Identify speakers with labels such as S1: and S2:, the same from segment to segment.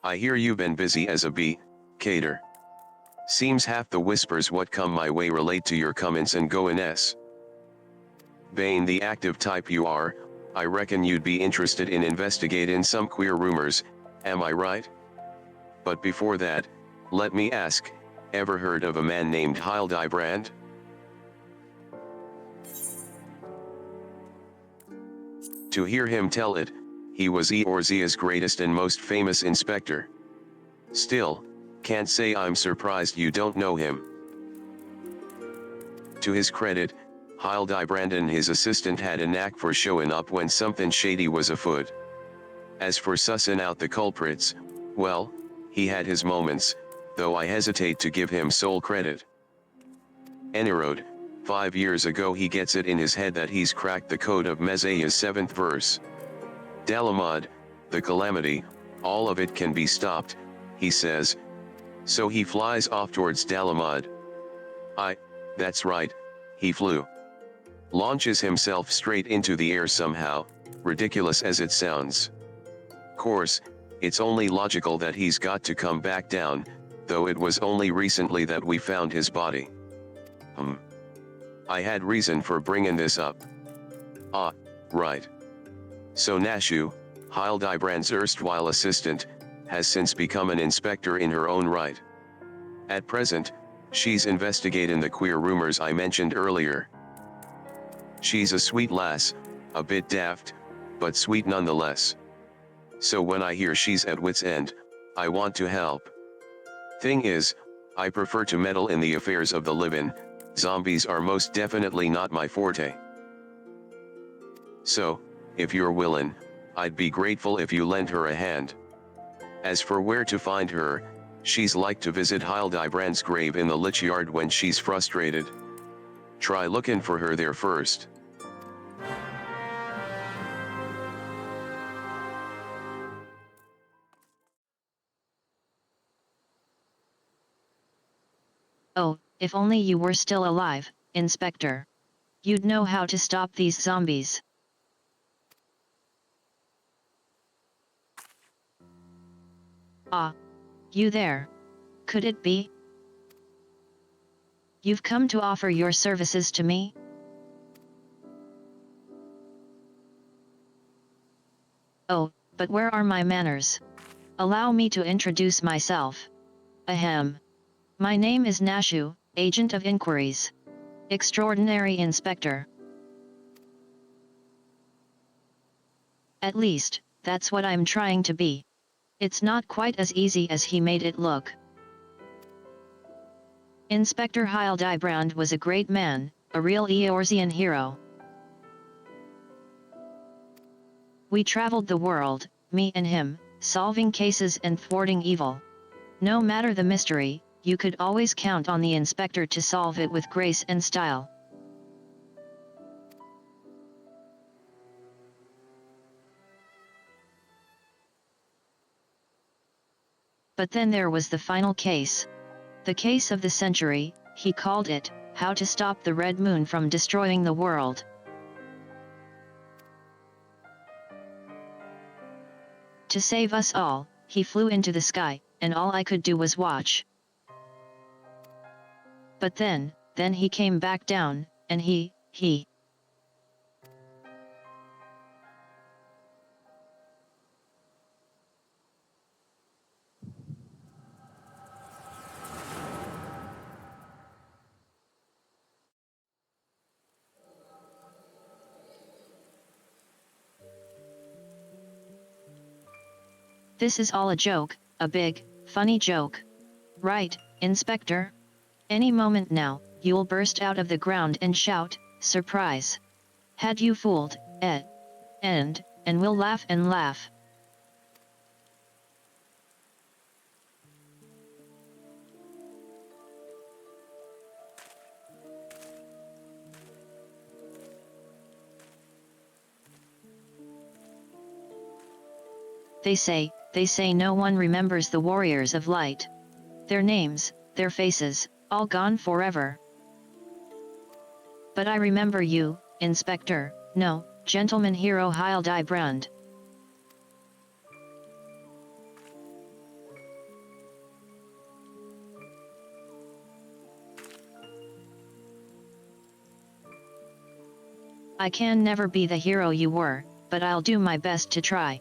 S1: I hear you've been busy as a bee, Cater. Seems half the whispers what come my way relate to your comments and goings. Being the active type you are, I reckon you'd be interested in investigating some queer rumors, am I right? But before that, let me ask, ever heard of a man named Hildibrand? To hear him tell it, he was Eorzea's greatest and most famous inspector. Still, can't say I'm surprised you don't know him. To his credit, Hildibrand and his assistant had a knack for showing up when something shady was afoot. As for sussing out the culprits, well, he had his moments, though I hesitate to give him sole credit. Anyrode, 5 years ago he gets it in his head that he's cracked the code of Messiah's 7th verse. Dalamod, the Calamity, all of it can be stopped, he says. So he flies off towards Dalamod. That's right, he flew. Launches himself straight into the air somehow, ridiculous as it sounds. Course, it's only logical that he's got to come back down, though it was only recently that we found his body. I had reason for bringing this up. Ah, right. So Nashu, Hildibrand's erstwhile assistant, has since become an inspector in her own right. At present, she's investigating the queer rumors I mentioned earlier. She's a sweet lass, a bit daft, but sweet nonetheless. So when I hear she's at wit's end, I want to help. Thing is, I prefer to meddle in the affairs of the living. Zombies are most definitely not my forte. So, if you're willing, I'd be grateful if you lend her a hand. As for where to find her, she's like to visit Hildibrand's grave in the lich yard when she's frustrated. Try looking for her there first.
S2: Oh, if only you were still alive, Inspector. You'd know how to stop these zombies. Ah. You there. Could it be? You've come to offer your services to me? Oh, but where are my manners? Allow me to introduce myself. Ahem. My name is Nashu, Agent of Inquiries. Extraordinary Inspector. At least, that's what I'm trying to be. It's not quite as easy as he made it look. Inspector Hildibrand was a great man, a real Eorzean hero. We traveled the world, me and him, solving cases and thwarting evil. No matter the mystery, you could always count on the inspector to solve it with grace and style. But then there was the final case. The case of the century, he called it, how to stop the Red Moon from destroying the world. To save us all, he flew into the sky, and all I could do was watch. But then he came back down, and he... This is all a joke, a big, funny joke. Right, Inspector? Any moment now, you'll burst out of the ground and shout, "Surprise! Had you fooled, Ed?" And we'll laugh and laugh. They say no one remembers the warriors of light. Their names, their faces, all gone forever. But I remember you, Inspector, no, Gentleman Hero Hildibrand. I can never be the hero you were, but I'll do my best to try.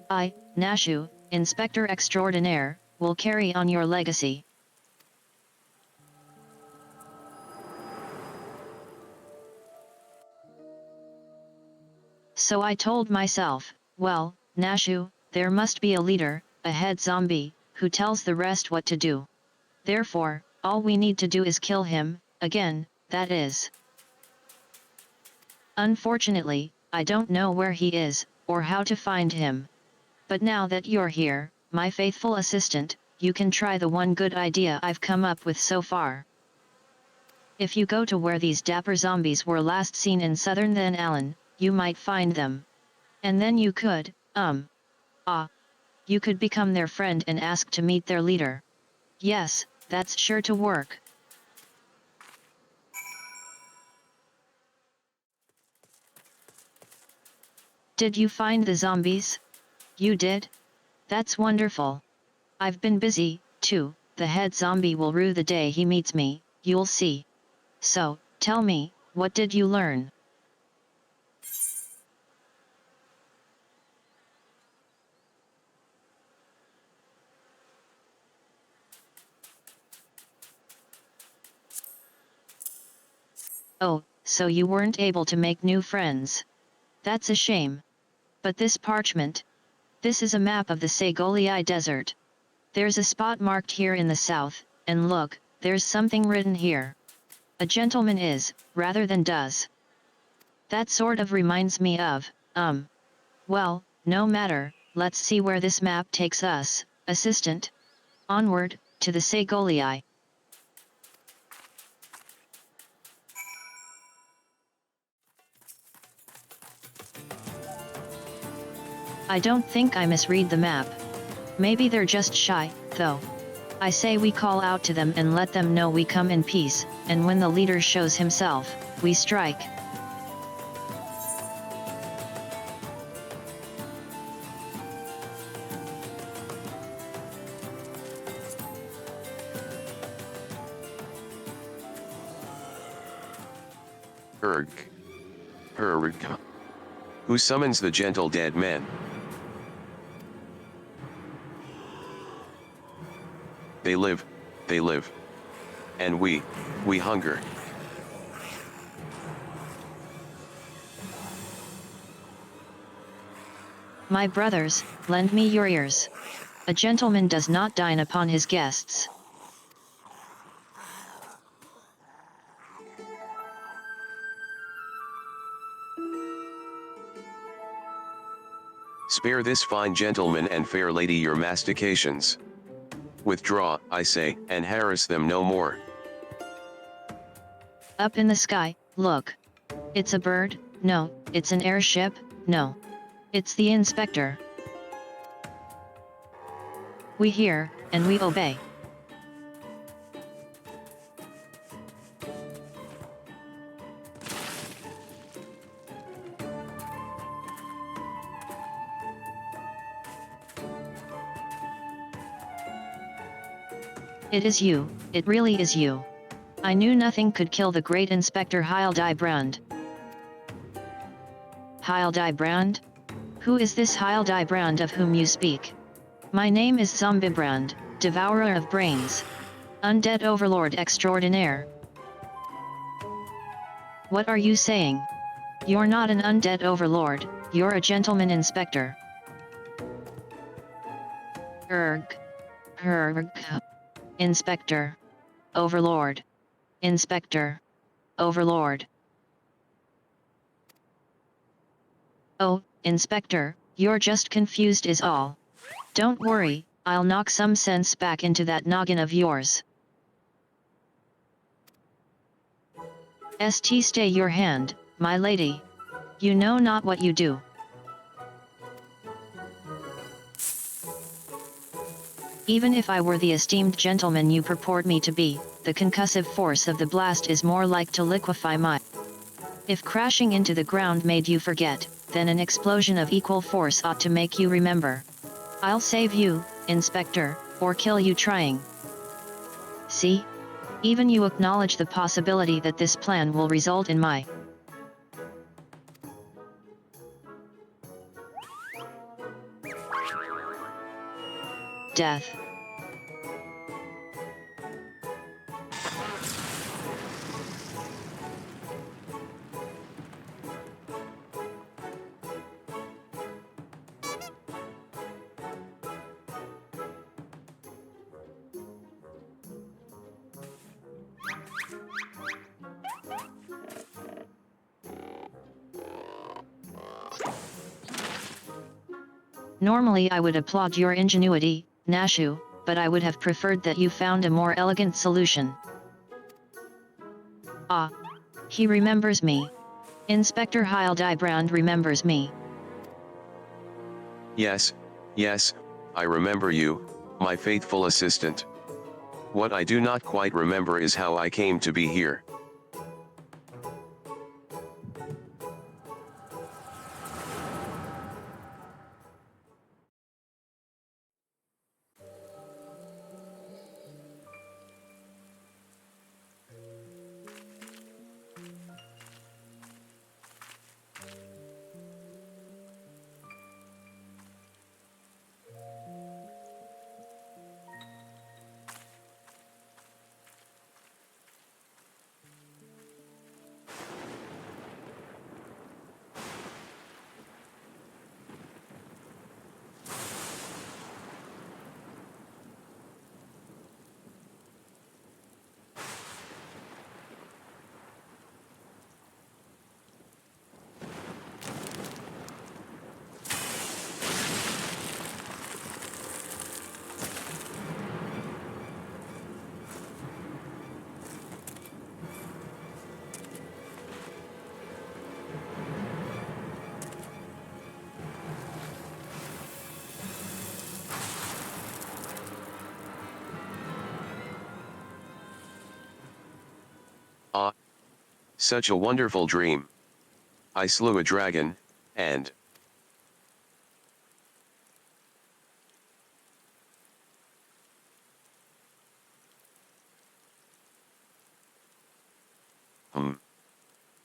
S2: I, Nashu, Inspector Extraordinaire, will carry on your legacy. So I told myself, well, Nashu, there must be a leader, a head zombie, who tells the rest what to do. Therefore, all we need to do is kill him, again, that is. Unfortunately, I don't know where he is, or how to find him. But now that you're here, my faithful assistant, you can try the one good idea I've come up with so far. If you go to where these dapper zombies were last seen in southern Then Allen, you might find them. And then you could, you could become their friend and ask to meet their leader. Yes, that's sure to work. Did you find the zombies? You did? That's wonderful. I've been busy, too. The head zombie will rue the day he meets me, you'll see. So, tell me, what did you learn? Oh, so you weren't able to make new friends. That's a shame. But this parchment? This is a map of the Segolii Desert. There's a spot marked here in the south, and look, there's something written here. A gentleman is, rather than does. That sort of reminds me of, well, no matter, let's see where this map takes us, assistant. Onward, to the Segolii. I don't think I misread the map. Maybe they're just shy, though. I say we call out to them and let them know we come in peace, and when the leader shows himself, we strike.
S1: Who summons the gentle dead men? They live. And we hunger.
S2: My brothers, lend me your ears. A gentleman does not dine upon his guests.
S1: Spare this fine gentleman and fair lady your mastications. Withdraw, I say, and harass them no more.
S2: Up in the sky, look. It's a bird, no, it's an airship, no. It's the inspector. We hear, and we obey. It is you, it really is you. I knew nothing could kill the great Inspector Hildibrand. Hildibrand? Who is this Hildibrand of whom you speak? My name is Zombibrand, Devourer of Brains. Undead Overlord Extraordinaire. What are you saying? You're not an undead overlord, you're a gentleman inspector. Inspector. Overlord. Inspector. Overlord. Oh, Inspector, you're just confused is all. Don't worry, I'll knock some sense back into that noggin of yours. Stay your hand, my lady. You know not what you do. Even if I were the esteemed gentleman you purport me to be, the concussive force of the blast is more like to liquefy my... If crashing into the ground made you forget, then an explosion of equal force ought to make you remember. I'll save you, Inspector, or kill you trying. See? Even you acknowledge the possibility that this plan will result in my death. Normally I would applaud your ingenuity, Nashu, but I would have preferred that you found a more elegant solution. Ah. He remembers me. Inspector Hildibrand remembers me.
S1: Yes, yes, I remember you, my faithful assistant. What I do not quite remember is how I came to be here. Ah, such a wonderful dream. I slew a dragon, and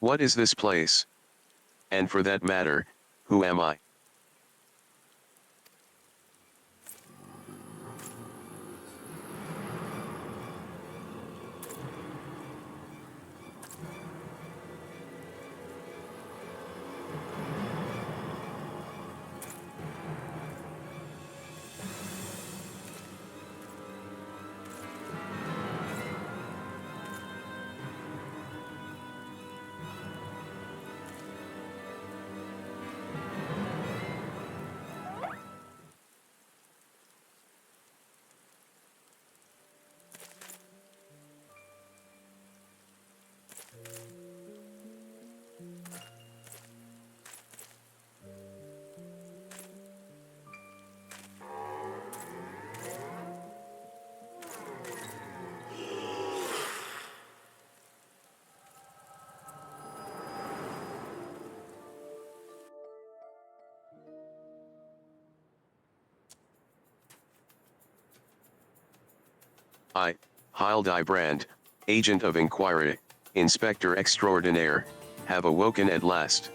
S1: what is this place? And for that matter, who am I? I, Hildibrand, agent of Enquiry, Inspector Extraordinaire, have awoken at last.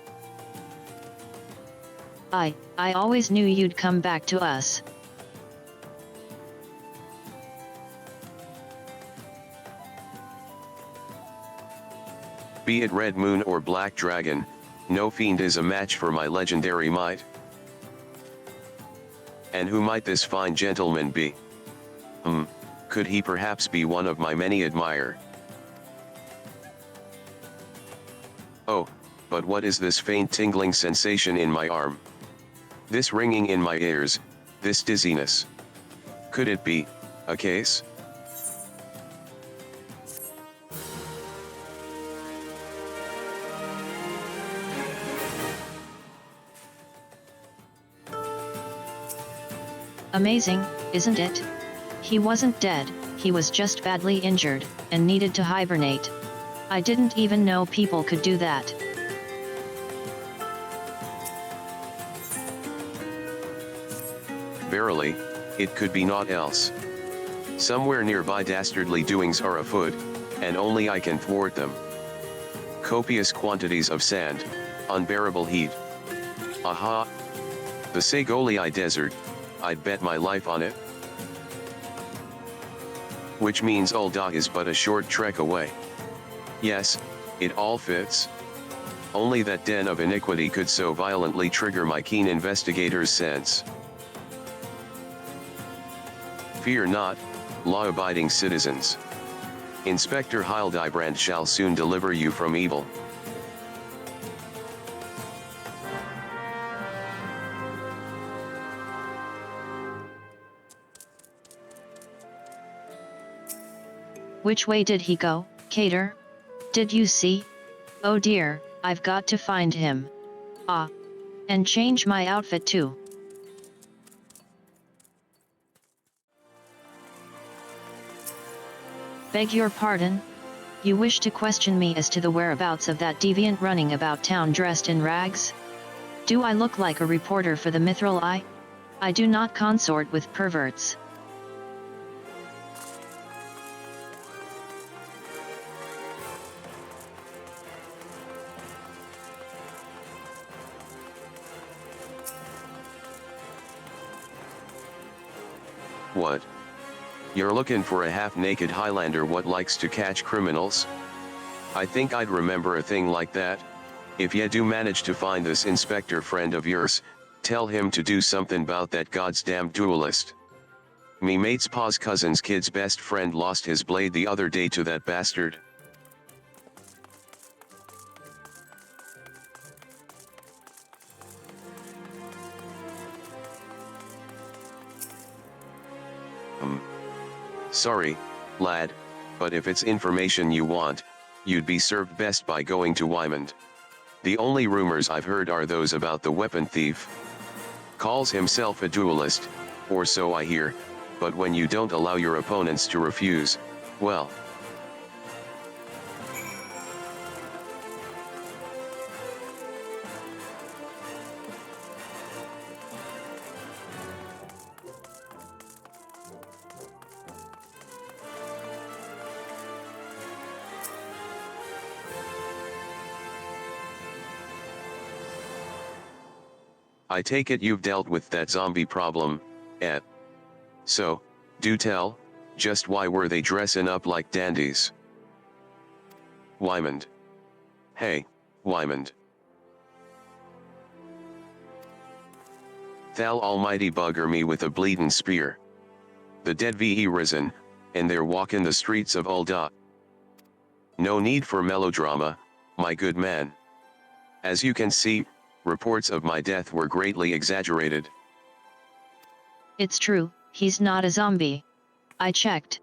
S2: I always knew you'd come back to us.
S1: Be it Red Moon or Black Dragon, no fiend is a match for my legendary might. And who might this fine gentleman be? Could he perhaps be one of my many admire? Oh, but what is this faint tingling sensation in my arm? This ringing in my ears, this dizziness? Could it be a case?
S2: Amazing, isn't it? He wasn't dead, he was just badly injured, and needed to hibernate. I didn't even know people could do that.
S1: Verily, it could be naught else. Somewhere nearby dastardly doings are afoot, and only I can thwart them. Copious quantities of sand, unbearable heat. Aha! The Segolii Desert, I'd bet my life on it. Which means Ul'dah is but a short trek away. Yes, it all fits. Only that den of iniquity could so violently trigger my keen investigator's sense. Fear not, law-abiding citizens. Inspector Hildibrand shall soon deliver you from evil.
S2: Which way did he go, Cater? Did you see? Oh dear, I've got to find him. Ah. And change my outfit too. Beg your pardon? You wish to question me as to the whereabouts of that deviant running about town dressed in rags? Do I look like a reporter for the Mithril Eye? I do not consort with perverts.
S1: What? You're looking for a half-naked Highlander what likes to catch criminals? I think I'd remember a thing like that. If ye do manage to find this inspector friend of yours, tell him to do something about that goddamn duelist. Me mate's pa's cousin's kid's best friend lost his blade the other day to that bastard. Sorry, lad, but if it's information you want, you'd be served best by going to Wymond. The only rumors I've heard are those about the weapon thief. Calls himself a duelist, or so I hear, but when you don't allow your opponents to refuse, well. I take it you've dealt with that zombie problem, eh? So, do tell, just why were they dressing up like dandies? Wymond. Hey, Wymond. Thal almighty bugger me with a bleedin' spear. The dead ve risen, and they're walking the streets of Ul'dah. No need for melodrama, my good man. As you can see, reports of my death were greatly exaggerated.
S2: It's true, he's not a zombie. I checked.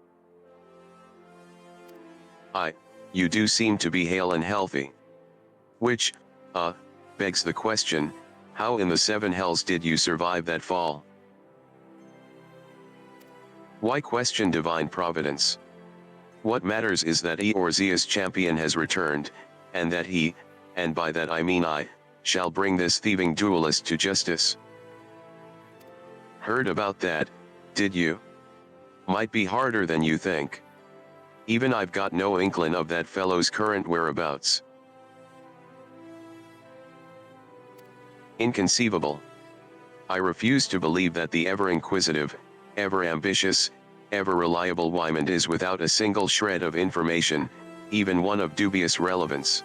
S1: You do seem to be hale and healthy. Which, begs the question, how in the seven hells did you survive that fall? Why question divine providence? What matters is that Eorzea's champion has returned, and that he, and by that I mean I, shall bring this thieving duelist to justice. Heard about that, did you? Might be harder than you think. Even I've got no inkling of that fellow's current whereabouts. Inconceivable. I refuse to believe that the ever-inquisitive, ever-ambitious, ever-reliable Wymond is without a single shred of information, even one of dubious relevance.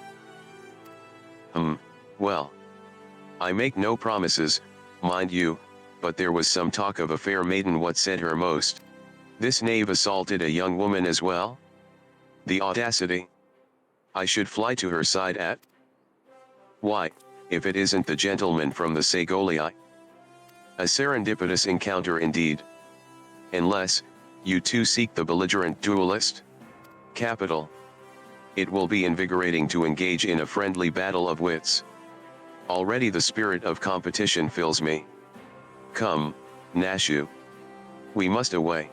S1: Well. I make no promises, mind you, but there was some talk of a fair maiden what said her most. This knave assaulted a young woman as well? The audacity! I should fly to her side at? Why, if it isn't the gentleman from the Segolii. A serendipitous encounter indeed. Unless, you too seek the belligerent duelist? Capital. It will be invigorating to engage in a friendly battle of wits. Already the spirit of competition fills me. Come, Nashu. We must away.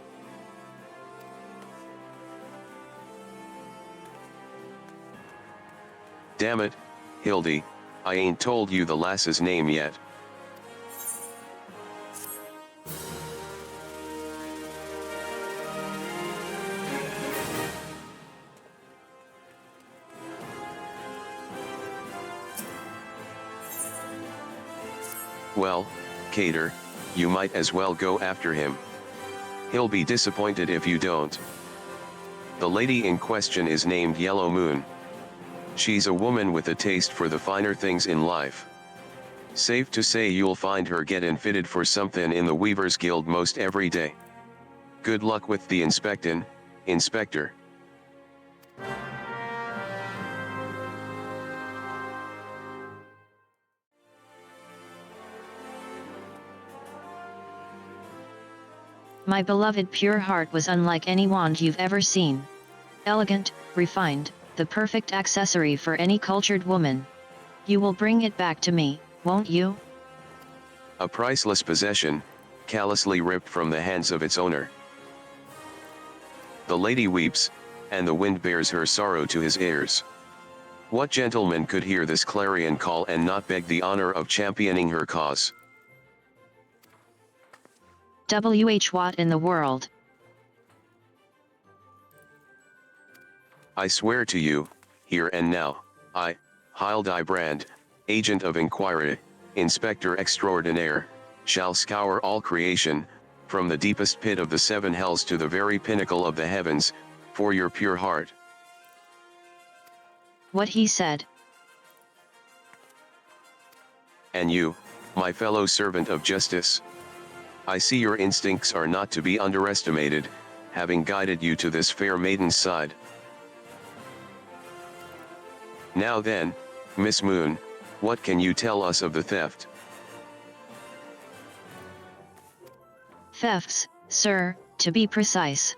S1: Damn it, Hildy, I ain't told you the lass's name yet. Well, Cater, you might as well go after him. He'll be disappointed if you don't. The lady in question is named Yellow Moon. She's a woman with a taste for the finer things in life. Safe to say you'll find her getting fitted for something in the Weavers Guild most every day. Good luck with the inspectin', Inspector.
S2: My beloved pure heart was unlike any wand you've ever seen. Elegant, refined, the perfect accessory for any cultured woman. You will bring it back to me, won't you?
S1: A priceless possession, callously ripped from the hands of its owner. The lady weeps, and the wind bears her sorrow to his ears. What gentleman could hear this clarion call and not beg the honor of championing her cause?
S2: What in the world?
S1: I swear to you, here and now, I, Hildibrand, agent of Enquiry, Inspector Extraordinaire, shall scour all creation, from the deepest pit of the seven hells to the very pinnacle of the heavens, for your pure heart.
S2: What he said.
S1: And you, my fellow servant of justice. I see your instincts are not to be underestimated, having guided you to this fair maiden's side. Now then, Miss Moon, what can you tell us of the theft?
S2: Thefts, sir, to be precise.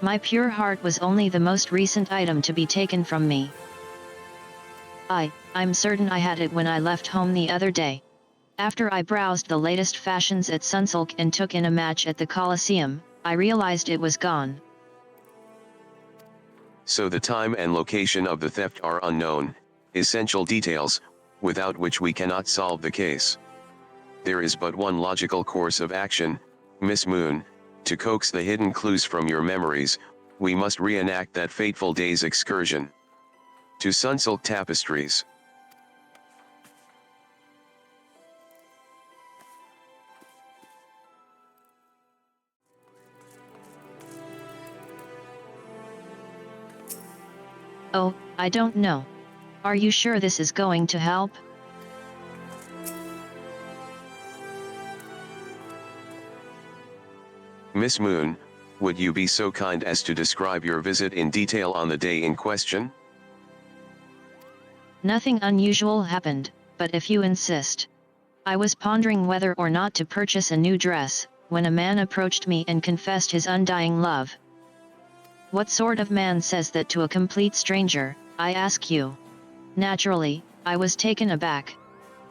S2: My pure heart was only the most recent item to be taken from me. I'm certain I had it when I left home the other day. After I browsed the latest fashions at Sunsilk and took in a match at the Colosseum, I realized it was gone.
S1: So the time and location of the theft are unknown, essential details, without which we cannot solve the case. There is but one logical course of action, Miss Moon, to coax the hidden clues from your memories. We must reenact that fateful day's excursion to Sunsilk Tapestries.
S2: Oh, I don't know. Are you sure this is going to help?
S1: Miss Moon, would you be so kind as to describe your visit in detail on the day in question?
S2: Nothing unusual happened, but if you insist. I was pondering whether or not to purchase a new dress, when a man approached me and confessed his undying love. What sort of man says that to a complete stranger, I ask you? Naturally, I was taken aback.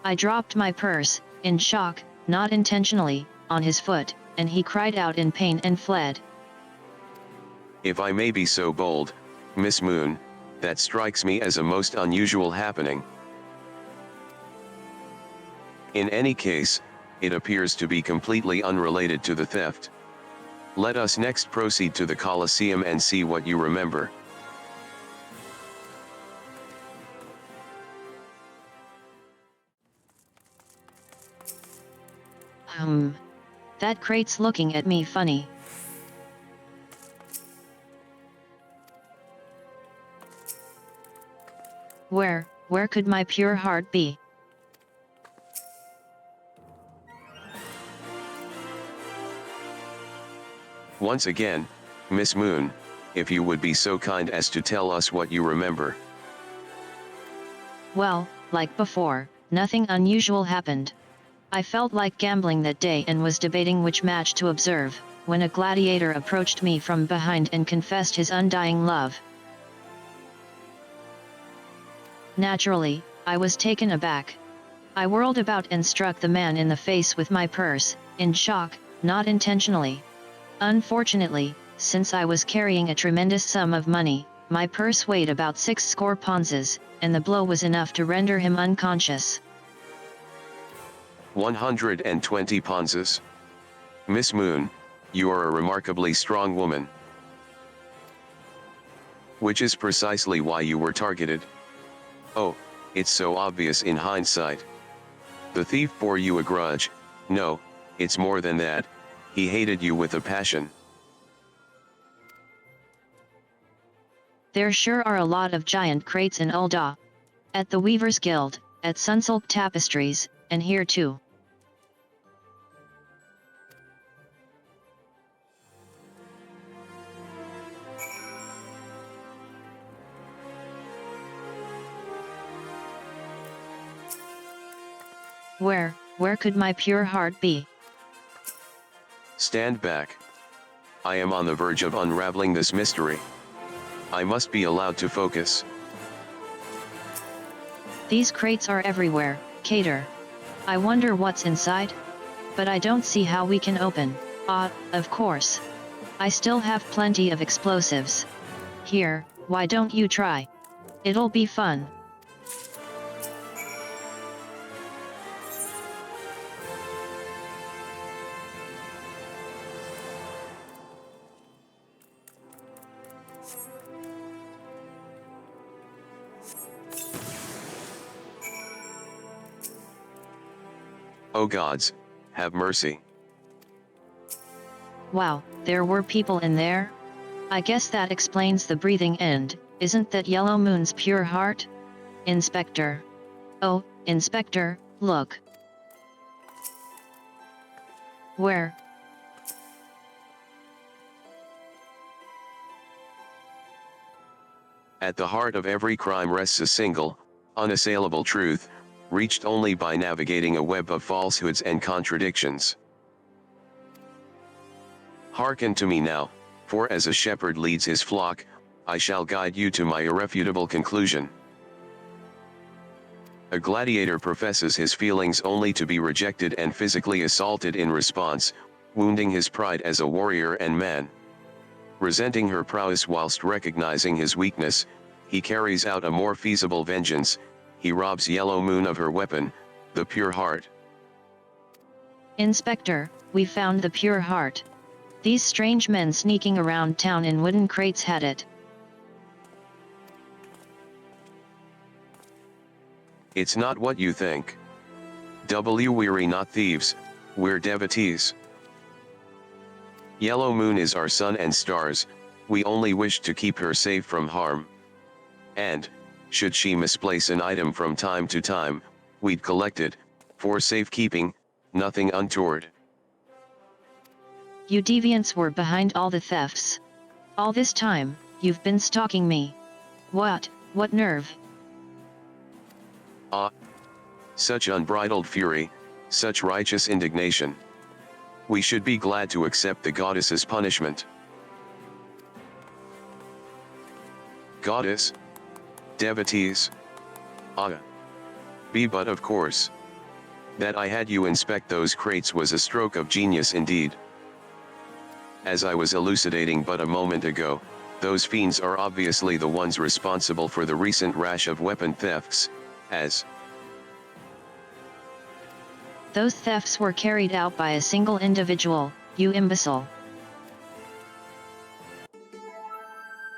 S2: I dropped my purse, in shock, not intentionally, on his foot, and he cried out in pain and fled.
S1: If I may be so bold, Miss Moon, that strikes me as a most unusual happening. In any case, it appears to be completely unrelated to the theft. Let us next proceed to the Colosseum and see what you remember.
S2: That crate's looking at me funny. Where could my pure heart be?
S1: Once again, Miss Moon, if you would be so kind as to tell us what you remember.
S2: Well, like before, nothing unusual happened. I felt like gambling that day and was debating which match to observe, when a gladiator approached me from behind and confessed his undying love. Naturally, I was taken aback. I whirled about and struck the man in the face with my purse, in shock, not intentionally. Unfortunately, since I was carrying a tremendous sum of money, my purse weighed about 6 score ponzas, and the blow was enough to render him unconscious.
S1: 120 ponzas. Miss Moon, you are a remarkably strong woman. Which is precisely why you were targeted. Oh, it's so obvious in hindsight. The thief bore you a grudge. No, it's more than that, he hated you with a passion.
S2: There sure are a lot of giant crates in Ul'dah. At the Weavers Guild, at Sunsilk Tapestries, and here too. Where could my pure heart be?
S1: Stand back. I am on the verge of unraveling this mystery. I must be allowed to focus.
S2: These crates are everywhere, Cater. I wonder what's inside? But I don't see how we can open. Of course. I still have plenty of explosives. Here, why don't you try? It'll be fun.
S1: Oh gods, have mercy.
S2: Wow, there were people in there? I guess that explains the breathing end, isn't that Yellow Moon's pure heart? Inspector. Oh, Inspector, look. Where?
S1: At the heart of every crime rests a single, unassailable truth, reached only by navigating a web of falsehoods and contradictions. Hearken to me now, for as a shepherd leads his flock, I shall guide you to my irrefutable conclusion. A gladiator professes his feelings only to be rejected and physically assaulted in response, wounding his pride as a warrior and man. Resenting her prowess whilst recognizing his weakness, he carries out a more feasible vengeance. He robs Yellow Moon of her weapon, the pure heart.
S2: Inspector, we found the pure heart. These strange men sneaking around town in wooden crates had it.
S1: It's not what you think. We're not thieves, we're devotees. Yellow Moon is our sun and stars, we only wish to keep her safe from harm. And, should she misplace an item from time to time, we'd collect it, for safekeeping, nothing untoward.
S2: You deviants were behind all the thefts. All this time, you've been stalking me. What nerve?
S1: Such unbridled fury, such righteous indignation. We should be glad to accept the goddess's punishment. Goddess? Devotees? But of course. That I had you inspect those crates was a stroke of genius indeed. As I was elucidating but a moment ago, those fiends are obviously the ones responsible for the recent rash of weapon thefts, as
S2: those thefts were carried out by a single individual, you imbecile.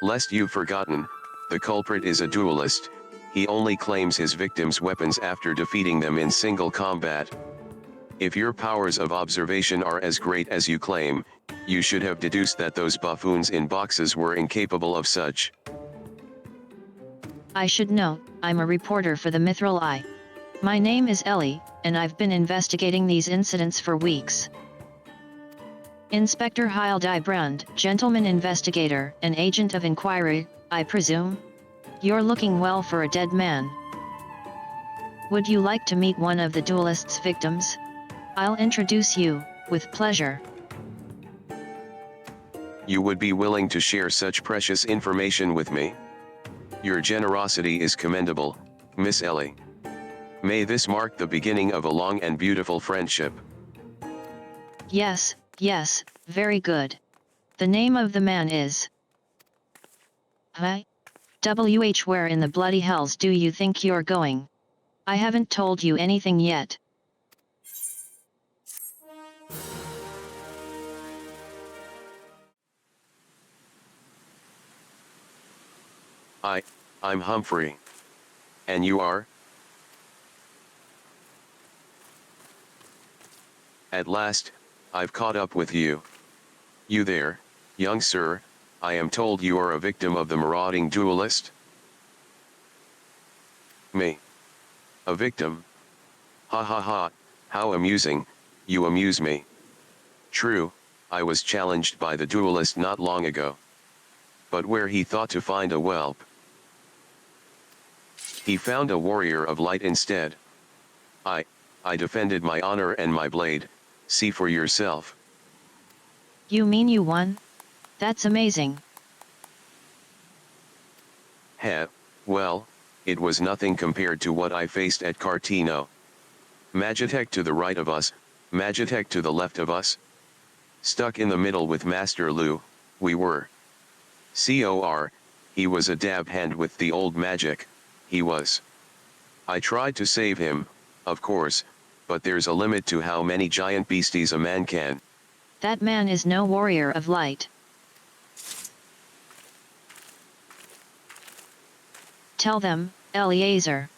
S1: Lest you've forgotten, the culprit is a duelist. He only claims his victims' weapons after defeating them in single combat. If your powers of observation are as great as you claim, you should have deduced that those buffoons in boxes were incapable of such.
S2: I should know, I'm a reporter for the Mithril Eye. My name is Ellie, and I've been investigating these incidents for weeks. Inspector Hildibrand, gentleman investigator, and agent of Enquiry, I presume? You're looking well for a dead man. Would you like to meet one of the duelist's victims? I'll introduce you, with pleasure.
S1: You would be willing to share such precious information with me? Your generosity is commendable, Miss Ellie. May this mark the beginning of a long and beautiful friendship.
S2: Yes, very good. The name of the man is... where in the bloody hells do you think you're going? I haven't told you anything yet.
S1: I'm Humphrey. And you are? At last, I've caught up with you. You there, young sir, I am told you are a victim of the marauding duelist? Me. A victim? Ha ha ha, how amusing, you amuse me. True, I was challenged by the duelist not long ago. But where he thought to find a whelp, he found a warrior of light instead. I, I defended my honor and my blade, see for yourself.
S2: You mean you won? That's amazing.
S1: Heh, well, it was nothing compared to what I faced at Cartino. Magitech to the right of us, Magitech to the left of us. Stuck in the middle with Master Lu, we were. COR, he was a dab hand with the old magic, he was. I tried to save him, of course, but there's a limit to how many giant beasties a man can.
S2: That man is no warrior of light. Tell them, Eliezer.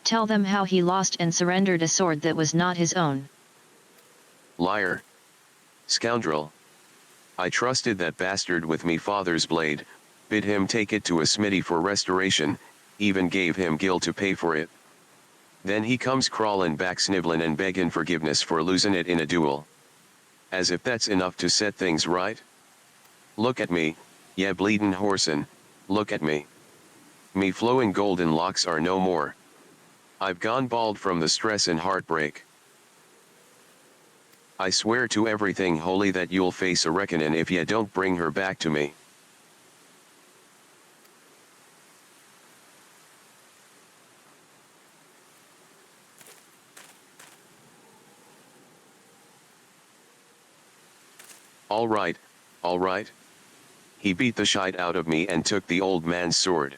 S2: Tell them how he lost and surrendered a sword that was not his own.
S1: Liar. Scoundrel. I trusted that bastard with me father's blade, bid him take it to a smithy for restoration, even gave him gil to pay for it. Then he comes crawlin' back snivellin' and beggin' forgiveness for losin' it in a duel. As if that's enough to set things right? Look at me, ya bleedin' horsin', look at me. Me flowing golden locks are no more. I've gone bald from the stress and heartbreak. I swear to everything holy that you'll face a reckonin' if ya don't bring her back to me. All right, all right. He beat the shite out of me and took the old man's sword.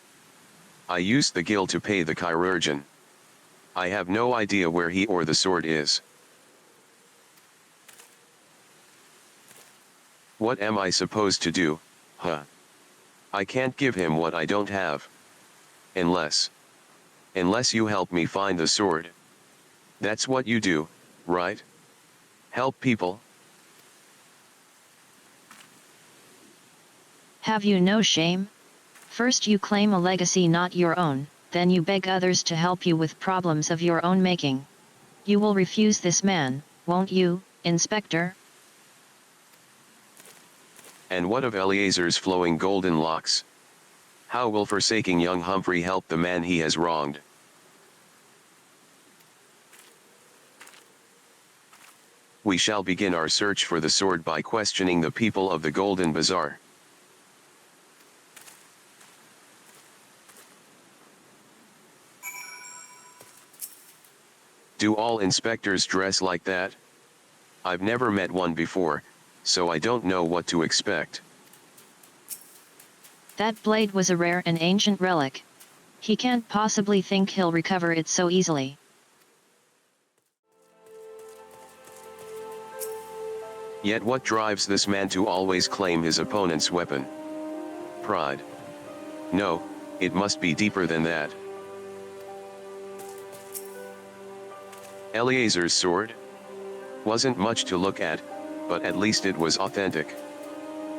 S1: I used the gil to pay the chirurgeon. I have no idea where he or the sword is. What am I supposed to do, huh? I can't give him what I don't have. Unless you help me find the sword. That's what you do, right? Help people?
S2: Have you no shame? First you claim a legacy not your own, then you beg others to help you with problems of your own making. You will refuse this man, won't you, Inspector?
S1: And what of Eliezer's flowing golden locks? How will forsaking young Humphrey help the man he has wronged? We shall begin our search for the sword by questioning the people of the Golden Bazaar. Do all inspectors dress like that? I've never met one before, so I don't know what to expect.
S2: That blade was a rare and ancient relic. He can't possibly think he'll recover it so easily.
S1: Yet what drives this man to always claim his opponent's weapon? Pride. No, it must be deeper than that. Eliezer's sword? Wasn't much to look at, but at least it was authentic.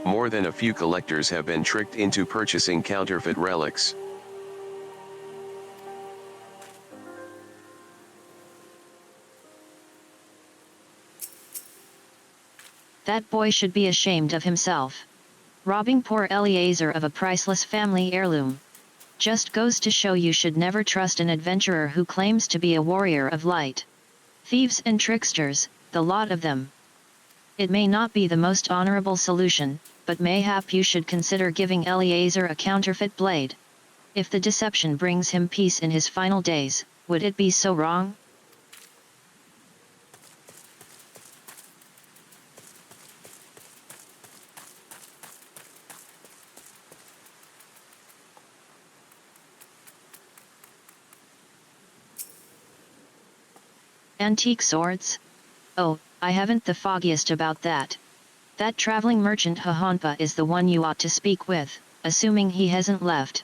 S1: More than a few collectors have been tricked into purchasing counterfeit relics.
S2: That boy should be ashamed of himself. Robbing poor Eliezer of a priceless family heirloom. Just goes to show you should never trust an adventurer who claims to be a warrior of light. Thieves and tricksters, the lot of them. It may not be the most honorable solution, but mayhap you should consider giving Eliezer a counterfeit blade. If the deception brings him peace in his final days, would it be so wrong? Antique swords? Oh, I haven't the foggiest about that. That traveling merchant Hahanpa is the one you ought to speak with, assuming he hasn't left.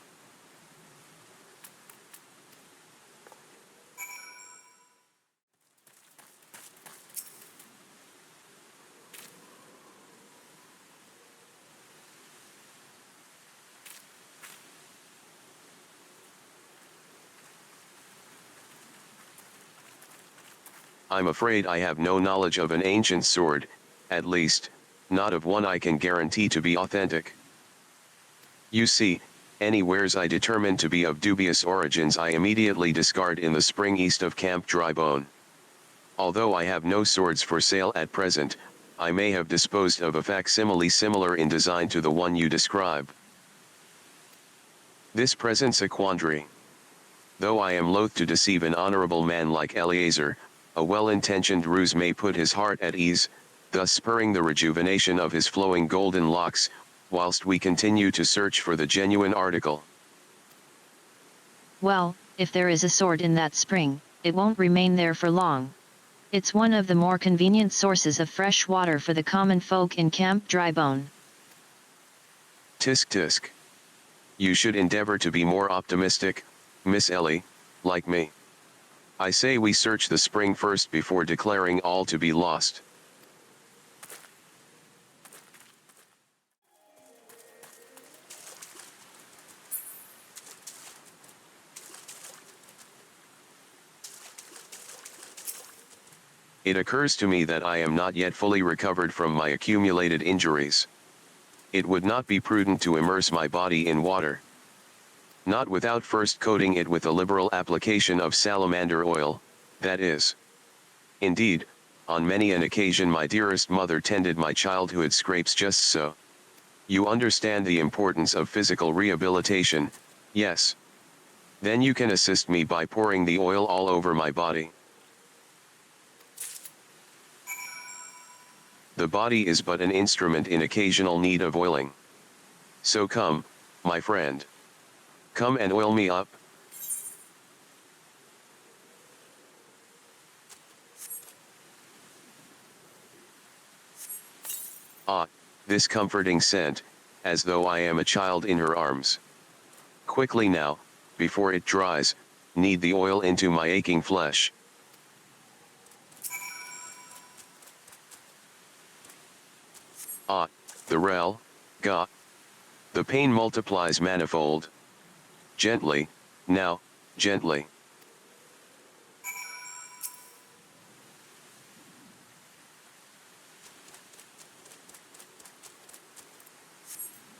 S1: I'm afraid I have no knowledge of an ancient sword, at least, not of one I can guarantee to be authentic. You see, any wares I determine to be of dubious origins I immediately discard in the spring east of Camp Drybone. Although I have no swords for sale at present, I may have disposed of a facsimile similar in design to the one you describe. This presents a quandary. Though I am loath to deceive an honorable man like Eleazar, a well-intentioned ruse may put his heart at ease, thus spurring the rejuvenation of his flowing golden locks, whilst we continue to search for the genuine article.
S2: Well, if there is a sword in that spring, it won't remain there for long. It's one of the more convenient sources of fresh water for the common folk in Camp Drybone.
S1: Tisk tisk. You should endeavor to be more optimistic, Miss Ellie, like me. I say we search the spring first before declaring all to be lost. It occurs to me that I am not yet fully recovered from my accumulated injuries. It would not be prudent to immerse my body in water. Not without first coating it with a liberal application of salamander oil, that is. Indeed, on many an occasion my dearest mother tended my childhood scrapes just so. You understand the importance of physical rehabilitation, yes. Then you can assist me by pouring the oil all over my body. The body is but an instrument in occasional need of oiling. So come, my friend. Come and oil me up. Ah, this comforting scent, as though I am a child in her arms. Quickly now, before it dries, knead the oil into my aching flesh. Ah, the rel, ga. The pain multiplies manifold. Gently, now, gently.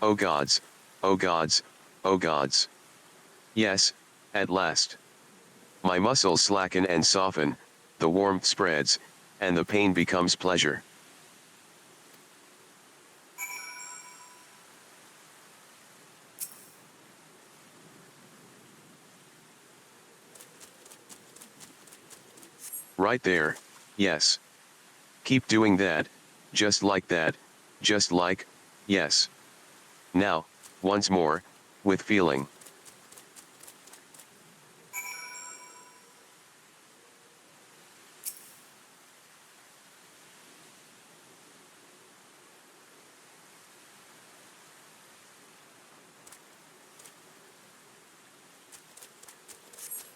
S1: O gods, O gods, O gods. Yes, at last. My muscles slacken and soften, the warmth spreads, and the pain becomes pleasure. Right there, yes. Keep doing that, just like that, just like, yes. Now, once more, with feeling.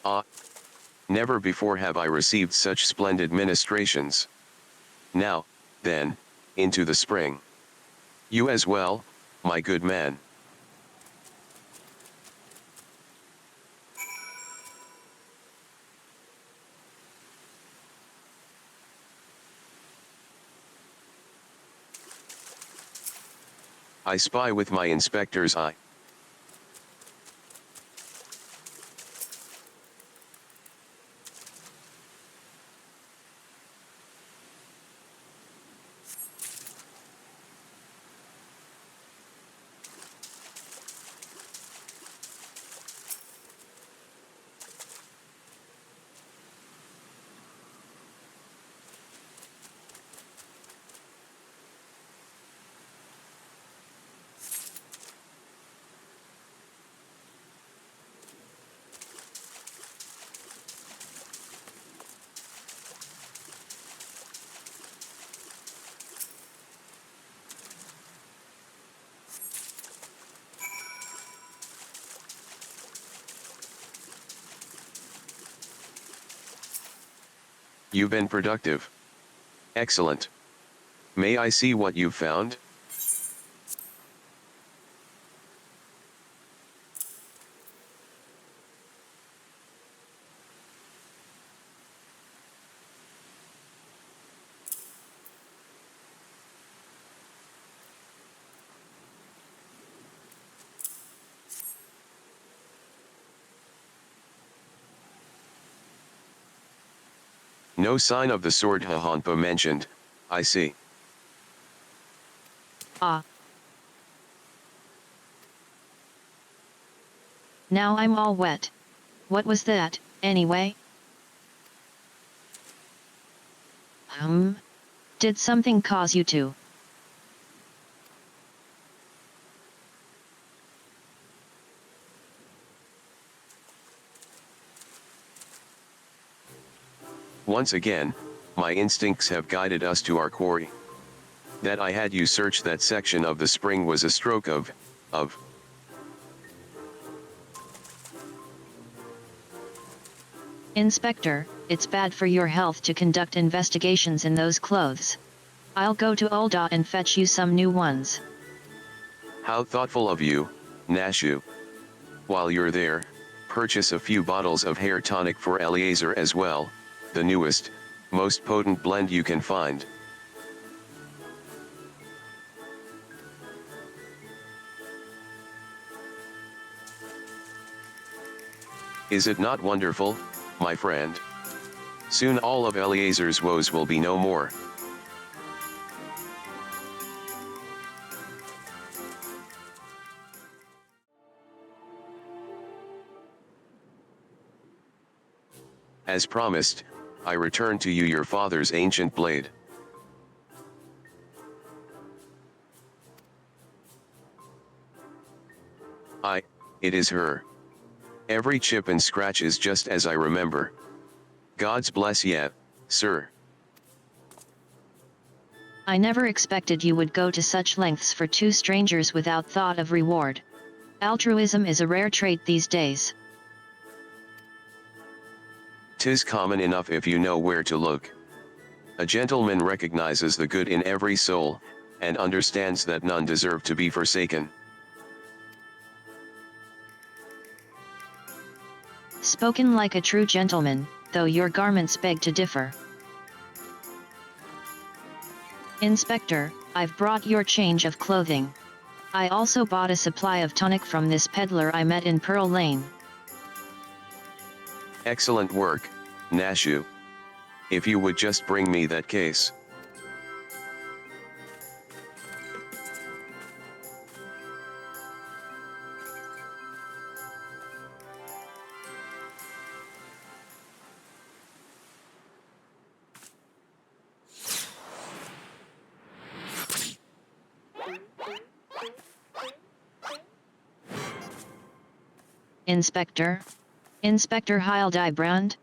S1: Ah, never before have I received such splendid ministrations. Now, then, into the spring. You as well, my good man. I spy with my inspector's eye. You've been productive. Excellent. May I see what you've found? No sign of the sword Hahanpa mentioned, I see.
S2: Ah. Now I'm all wet. What was that, anyway? Did something cause you to?
S1: Once again, my instincts have guided us to our quarry. That I had you search that section of the spring was a stroke of.
S2: Inspector, it's bad for your health to conduct investigations in those clothes. I'll go to Ulda and fetch you some new ones.
S1: How thoughtful of you, Nashu. While you're there, purchase a few bottles of hair tonic for Eliezer as well, the newest, most potent blend you can find. Is it not wonderful, my friend? Soon all of Eliezer's woes will be no more. As promised, I return to you your father's ancient blade. It is her. Every chip and scratch is just as I remember. God's bless ye, sir.
S2: I never expected you would go to such lengths for two strangers without thought of reward. Altruism is a rare trait these days.
S1: 'Tis common enough if you know where to look. A gentleman recognizes the good in every soul, and understands that none deserve to be forsaken.
S2: Spoken like a true gentleman, though your garments beg to differ. Inspector, I've brought your change of clothing. I also bought a supply of tonic from this peddler I met in Pearl Lane.
S1: Excellent work, Nashu. If you would just bring me that case.
S2: Inspector? Inspector Hildibrand?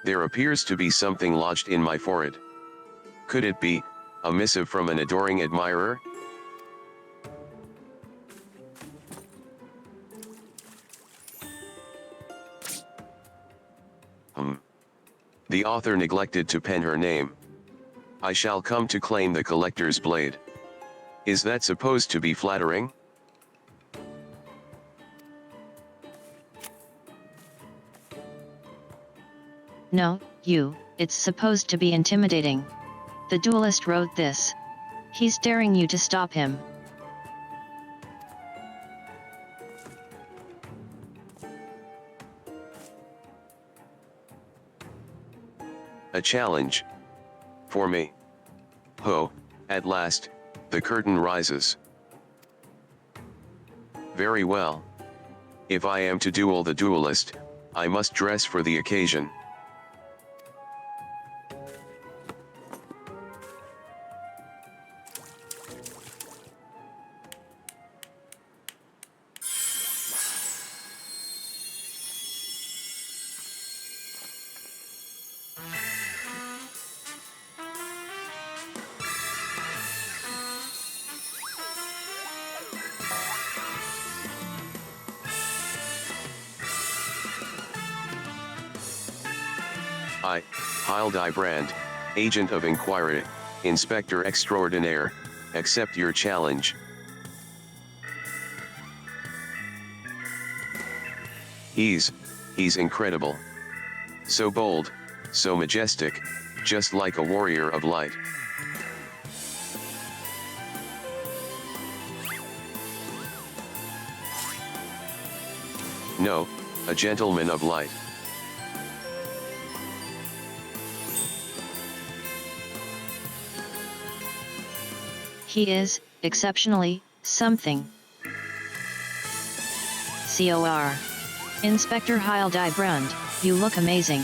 S1: There appears to be something lodged in my forehead. Could it be a missive from an adoring admirer? The author neglected to pen her name. I shall come to claim the collector's blade. Is that supposed to be flattering?
S2: No, it's supposed to be intimidating. The duelist wrote this. He's daring you to stop him.
S1: A challenge. For me. Ho, at last, the curtain rises. Very well. If I am to duel the duelist, I must dress for the occasion. I, Hildibrand, agent of Enquiry, Inspector Extraordinaire, accept your challenge. He's incredible. So bold, so majestic, just like a warrior of light. No, a gentleman of light.
S2: he is, exceptionally, something. COR. Inspector Hildibrand, you look amazing.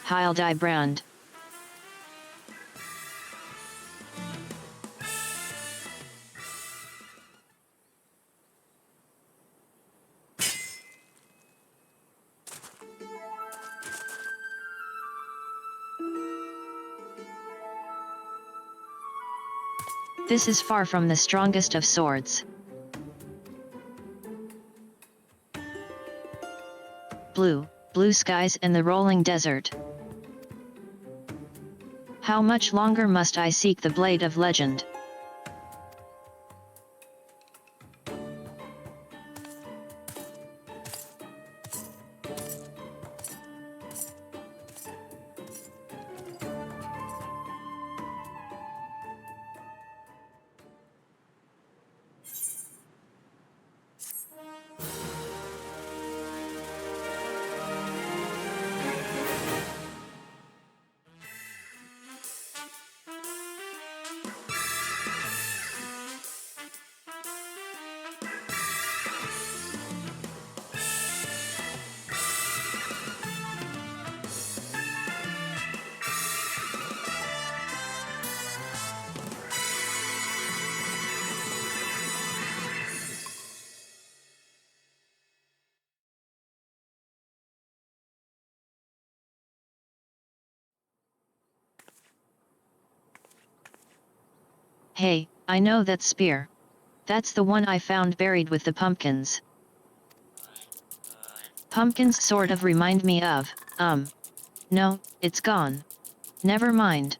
S2: Hildibrand. This is far from the strongest of swords. Blue skies and the rolling desert. How much longer must I seek the blade of legend? Hey, I know that spear. That's the one I found buried with the pumpkins. Pumpkins sort of remind me of, no, it's gone. Never mind.